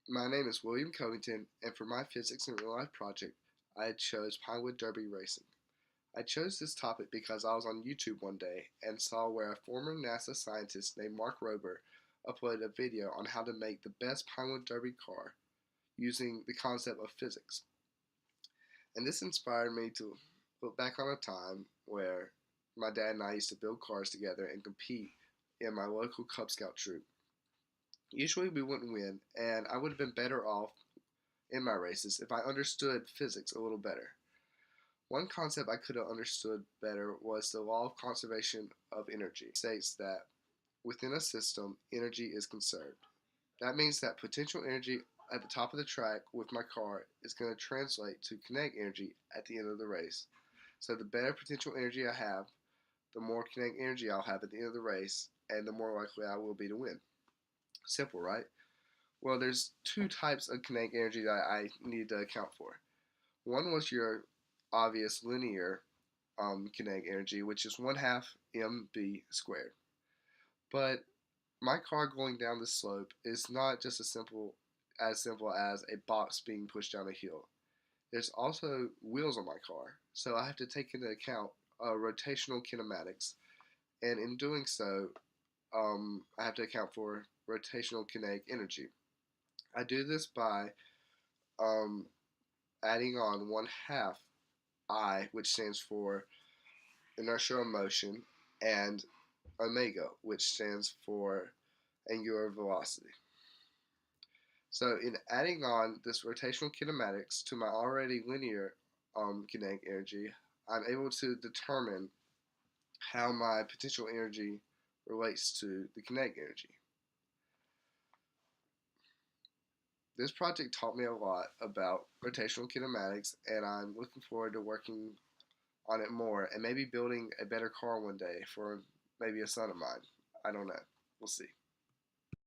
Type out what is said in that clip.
My name is William Covington, and for my physics and real life project, I chose pinewood derby racing. I chose this topic because I was on YouTube one day and saw where a former NASA scientist named Mark Rober uploaded a video on how to make the best pinewood derby car using the concept of physics. And this inspired me to look back on a time where my dad and I used to build cars together and compete in my local Cub Scout troop. Usually we wouldn't win, and I would have been better off in my races if I understood physics a little better. One concept I could have understood better was the law of conservation of energy. It states that within a system, energy is conserved. That means that potential energy at the top of the track with my car is going to translate to kinetic energy at the end of the race. So the better potential energy I have, the more kinetic energy I'll have at the end of the race, and the more likely I will be to win. Simple, right? Well, there's two types of kinetic energy that I needed to account for. One was your obvious linear kinetic energy, which is 1/2 mv squared. But my car going down the slope is not just as simple as a box being pushed down a hill. There's also wheels on my car, so I have to take into account rotational kinematics, and in doing so, I have to account for rotational kinetic energy. I do this by um, adding on 1/2 I, which stands for inertial motion, and omega, which stands for angular velocity. So in adding on this rotational kinematics to my already linear kinetic energy, I'm able to determine how my potential energy relates to the kinetic energy. This project taught me a lot about rotational kinematics, and I'm looking forward to working on it more and maybe building a better car one day for maybe a son of mine. I don't know. We'll see.